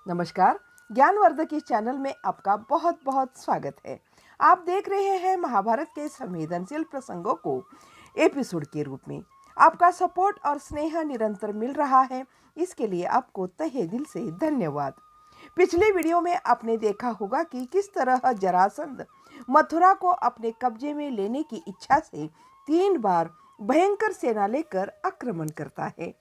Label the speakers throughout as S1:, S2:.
S1: नमस्कार। ज्ञानवर्धक इस चैनल में आपका बहुत बहुत स्वागत है। आप देख रहे हैं महाभारत के संवेदनशील प्रसंगों को एपिसोड के रूप में। आपका सपोर्ट और स्नेह निरंतर मिल रहा है, इसके लिए आपको तहे दिल से धन्यवाद। पिछले वीडियो में आपने देखा होगा कि किस तरह जरासंध मथुरा को अपने कब्जे में लेने की इच्छा से 3 बार भयंकर सेना लेकर आक्रमण करता है।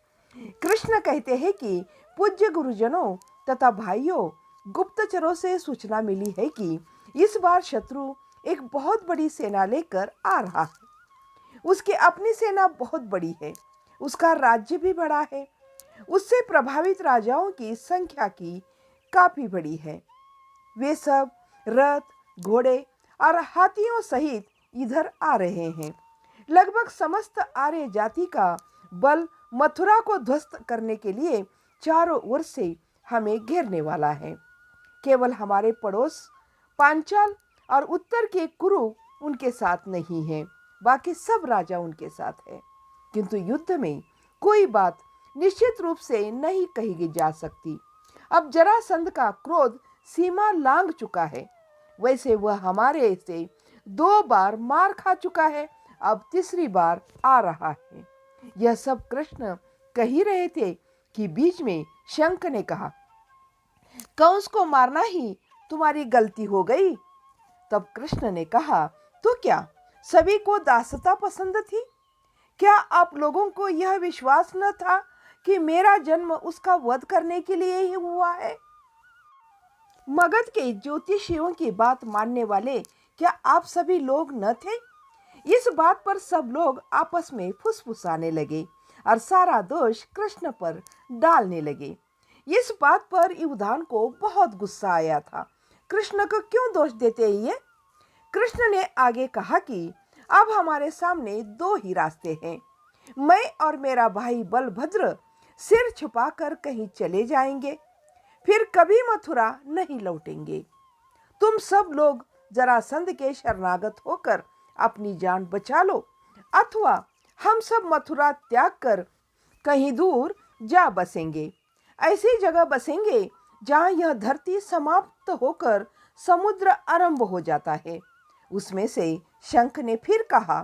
S1: कृष्ण कहते हैं कि पूज्य गुरुजनों तथा भाइयों, गुप्तचरों से सूचना मिली है कि इस बार शत्रु एक बहुत बड़ी सेना लेकर आ रहा है। उसकी अपनी सेना बहुत बड़ी है, उसका राज्य भी बड़ा है, उससे प्रभावित राजाओं की संख्या की काफी बड़ी है। वे सब रथ, घोड़े और हाथियों सहित इधर आ रहे हैं। लगभग समस्त आर्य जाति का बल मथुरा को ध्वस्त करने के लिए चारों ओर से हमें घेरने वाला है। केवल हमारे पड़ोस पांचाल और उत्तर के कुरु उनके साथ नहीं है, बाकी सब राजा उनके साथ है। किंतु युद्ध में कोई बात निश्चित रूप से नहीं कही जा सकती। अब जरासंध का क्रोध सीमा लांघ चुका है। वैसे वह हमारे से 2 बार मार खा चुका है, अब तीसरी बार आ रहा है। यह सब कृष्ण कह ही रहे थे कि बीच में शंख ने कहा, कंस को मारना ही तुम्हारी गलती हो गई। तब कृष्ण ने कहा, तो क्या सभी को दासता पसंद थी? क्या आप लोगों को यह विश्वास न था कि मेरा जन्म उसका वध करने के लिए ही हुआ है? मगध के ज्योतिषियों की बात मानने वाले क्या आप सभी लोग न थे? इस बात पर सब लोग आपस में फुसफुसाने लगे और सारा दोष कृष्ण पर डालने लगे। इस बात पर युवधान को बहुत गुस्सा आया था। कृष्ण को क्यों दोष देते ये? कृष्ण ने आगे कहा कि अब हमारे सामने 2 ही रास्ते हैं। मैं और मेरा भाई बलभद्र सिर छुपाकर कहीं चले जाएंगे, फिर कभी मथुरा नहीं लौटेंगे। तुम सब लोग जरासंध के शरणागत होकर अपनी जान बचा लो, अथवा हम सब मथुरा त्याग कर कहीं दूर जा बसेंगे। ऐसी जगह बसेंगे जहां यह धरती समाप्त होकर समुद्र आरंभ हो जाता है। उसमें से शंख ने फिर कहा,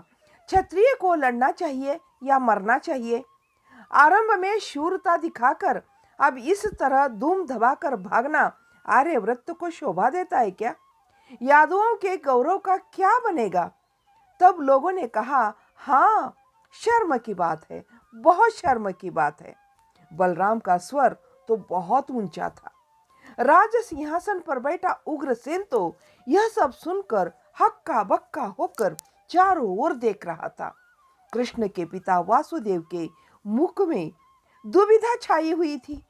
S1: क्षत्रिय को लड़ना चाहिए या मरना चाहिए? आरंभ में शूरता दिखाकर अब इस तरह धूम धमाकर भागना आर्यव्रत को शोभा देता है क्या? यादवों के गौरव का क्या बनेगा? तब लोगों ने कहा, हाँ, शर्म की बात है, बहुत शर्म की बात है। बलराम का स्वर तो बहुत ऊंचा था। राज सिंहासन पर बैठा उग्रसेन तो यह सब सुनकर हक्का बक्का होकर चारों ओर देख रहा था। कृष्ण के पिता वासुदेव के मुख में दुविधा छाई हुई थी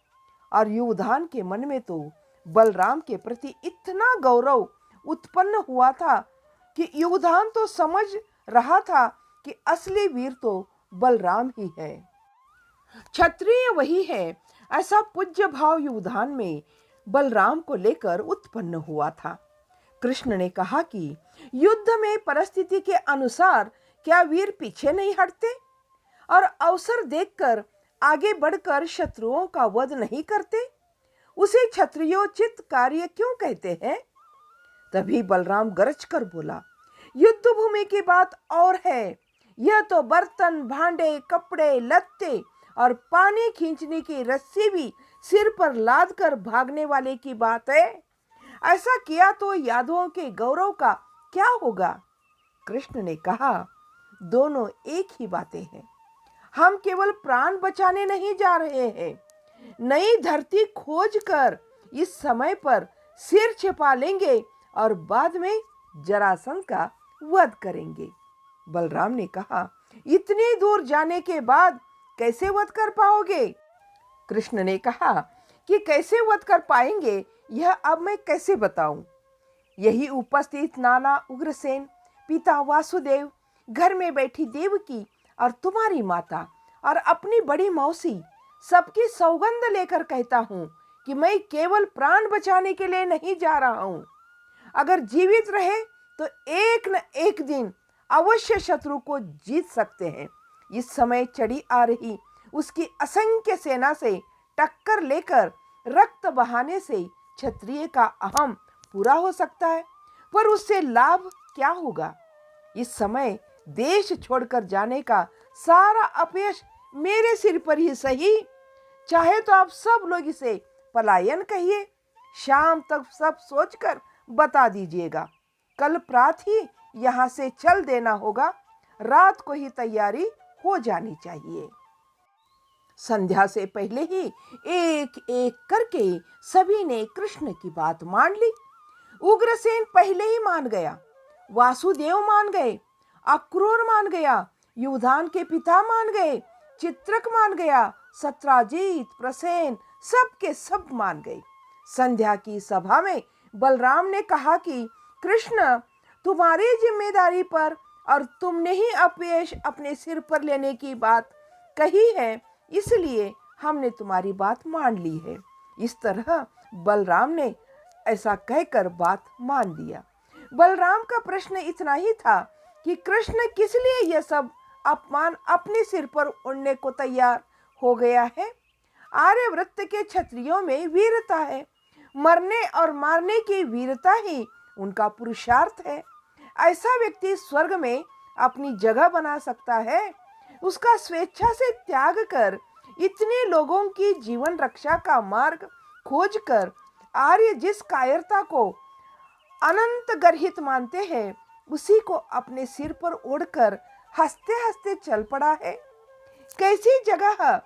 S1: और युवधान के मन में तो बलराम के प्रति इतना गौरव उत्पन्न हुआ था कि युवधान तो समझ रहा था कि असली वीर तो बलराम ही है, क्षत्रिय वही है। ऐसा पूज्य भाव युवधान में बलराम को लेकर उत्पन्न हुआ था। कृष्ण ने कहा कि युद्ध में परिस्थिति के अनुसार क्या वीर पीछे नहीं हटते और अवसर देखकर आगे बढ़कर शत्रुओं का वध नहीं करते? उसे क्षत्रियोचित कार्य क्यों कहते हैं? तभी बलराम गरज कर बोला, युद्ध भूमि की बात और है। यह तो बर्तन, भांडे, कपड़े, लत्ते और पानी खींचने की रस्सी भी सिर पर लाद कर भागने वाले की बात है। ऐसा किया तो यादवों के गौरव का क्या होगा? कृष्ण ने कहा, दोनों एक ही बातें हैं। हम केवल प्राण बचाने नहीं जा रहे हैं, नई धरती खोज कर इस समय पर सिर छिपा लेंगे और बाद में जरासंध का वध करेंगे। बलराम ने कहा, इतनी दूर जाने के बाद कैसे वध कर पाओगे? कृष्ण ने कहा कि कैसे वध कर पाएंगे यह अब मैं कैसे बताऊं? यही उपस्थित नाना उग्रसेन, पिता वासुदेव, घर में बैठी देवकी और तुम्हारी माता और अपनी बड़ी मौसी, सबकी सौगंध लेकर कहता हूं कि मैं केवल प्राण बचाने के लिए नहीं जा रहा हूं। अगर जीवित रहे तो एक न एक दिन अवश्य शत्रु को जीत सकते हैं। इस समय चढ़ी आ रही उसकी असंख्य सेना से टक्कर लेकर रक्त बहाने से क्षत्रिय का अहम पूरा हो सकता है, पर उससे लाभ क्या होगा? इस समय देश छोड़कर जाने का सारा अपयश मेरे सिर पर ही सही। चाहे तो आप सब लोग इसे पलायन कहिए। शाम तक सब सोचकर बता दीजिएगा। कल प्रात ही यहाँ से चल देना होगा। रात को ही तैयारी हो जानी चाहिए। संध्या से पहले ही एक एक करके सभी ने कृष्ण की बात मान ली। उग्रसेन पहले ही मान गया, वासुदेव मान गए, अक्रूर मान गया, युधान के पिता मान गए, चित्रक मान गया, सत्राजीत, प्रसेन सब के सब मान गए। संध्या की सभा में बलराम ने कहा कि कृष्ण, तुम्हारी जिम्मेदारी पर और तुमने ही अपयश अपने सिर पर लेने की बात कही है, इसलिए हमने तुम्हारी बात मान ली है। इस तरह बलराम ने ऐसा कहकर बात मान लिया। बलराम का प्रश्न इतना ही था कि कृष्ण किस लिए यह सब अपमान अपने सिर पर उड़ने को तैयार हो गया है। आर्यव्रत के क्षत्रियों में वीरता है। मरने और मारने की वीरता ही उनका पुरुषार्थ है। ऐसा व्यक्ति स्वर्ग में अपनी जगह बना सकता है। उसका स्वेच्छा से त्याग कर इतने लोगों की जीवन रक्षा का मार्ग खोजकर आर्य जिस कायरता को अनंत गर्हित मानते हैं, उसी को अपने सिर पर ओढ़कर हंसते हंसते चल पड़ा है। कैसी जगह!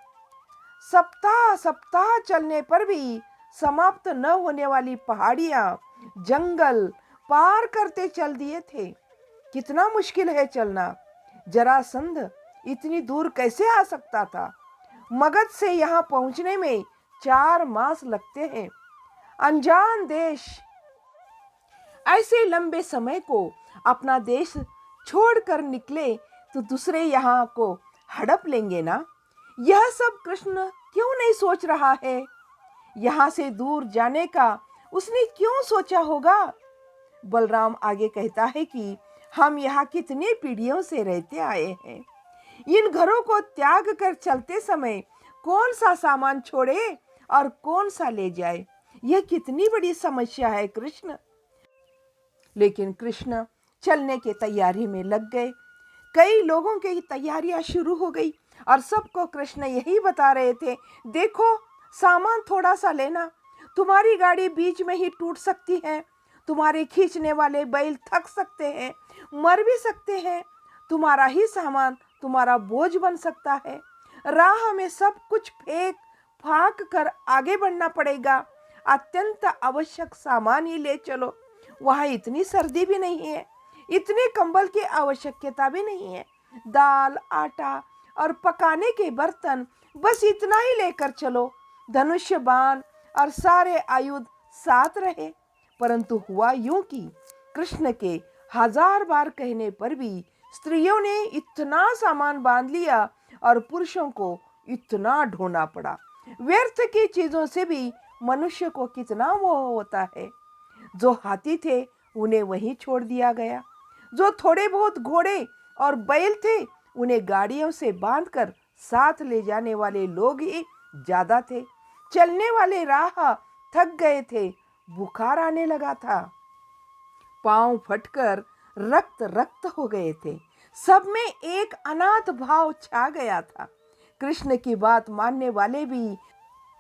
S1: सप्ताह सप्ताह चलने पर भी समाप्त न होने वाली पहाड़ियां, जंगल पार करते चल दिए थे। कितना मुश्किल है चलना। जरासंध इतनी दूर कैसे आ सकता था? मगध से यहाँ पहुंचने में 4 मास लगते हैं। अनजान देश, ऐसे लंबे समय को अपना देश छोड़कर निकले तो दूसरे यहाँ को हड़प लेंगे ना। यह सब कृष्ण क्यों नहीं सोच रहा है? यहाँ से दूर जाने का उसने क्यों सोचा होगा? बलराम आगे कहता है कि हम यहाँ कितनी पीढ़ियों से रहते आए हैं। इन घरों को त्याग कर चलते समय कौन सा सामान छोड़े और कौन सा ले जाए, यह कितनी बड़ी समस्या है कृष्ण। लेकिन कृष्ण चलने की तैयारी में लग गए। कई लोगों की तैयारियां शुरू हो गई और सबको कृष्ण यही बता रहे थे, देखो सामान थोड़ा सा लेना, तुम्हारी गाड़ी बीच में ही टूट सकती है, तुम्हारे खींचने वाले बैल थक सकते हैं, मर भी सकते हैं, तुम्हारा ही सामान तुम्हारा बोझ बन सकता है। राह में सब कुछ फेंक फाक कर आगे बढ़ना पड़ेगा। अत्यंत आवश्यक सामान ही ले चलो। वहाँ इतनी सर्दी भी नहीं है, इतने कंबल की आवश्यकता भी नहीं है। दाल, आटा और पकाने के बर्तन, बस इतना ही लेकर चलो। धनुष्य, बाण और सारे आयुध साथ रहे। परंतु हुआ यूं कि कृष्ण के 1000 बार कहने पर भी स्त्रियों ने इतना सामान बांध लिया और पुरुषों को इतना ढोना पड़ा। व्यर्थ की चीजों से भी मनुष्य को कितना मोह होता है। जो हाथी थे उन्हें वहीं छोड़ दिया गया। जो थोड़े बहुत घोड़े और बैल थे उन्हें गाड़ियों से बांधकर साथ ले जाने वाले लोग ही ज्यादा थे। चलने वाले राह थक गए थे, बुखार आने लगा था, पांव फटकर रक्त रक्त हो गए थे। सब में एक अनाथ भाव छा गया था। कृष्ण की बात मानने वाले भी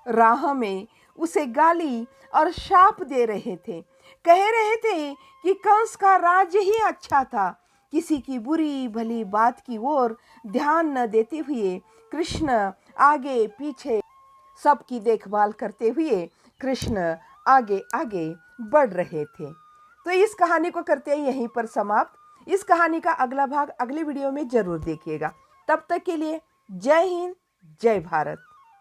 S1: राह में उसे गाली और शाप दे रहे थे। कह रहे थे कि कंस का राज्य ही अच्छा था। किसी की बुरी भली बात की ओर ध्यान न देते हुए कृष्ण आगे पीछे सबकी देखभाल करते हुए कृष्ण आगे आगे बढ़ रहे थे। तो इस कहानी को करते हैं यहीं पर समाप्त। इस कहानी का अगला भाग अगले वीडियो में जरूर देखिएगा। तब तक के लिए जय हिंद, जय भारत।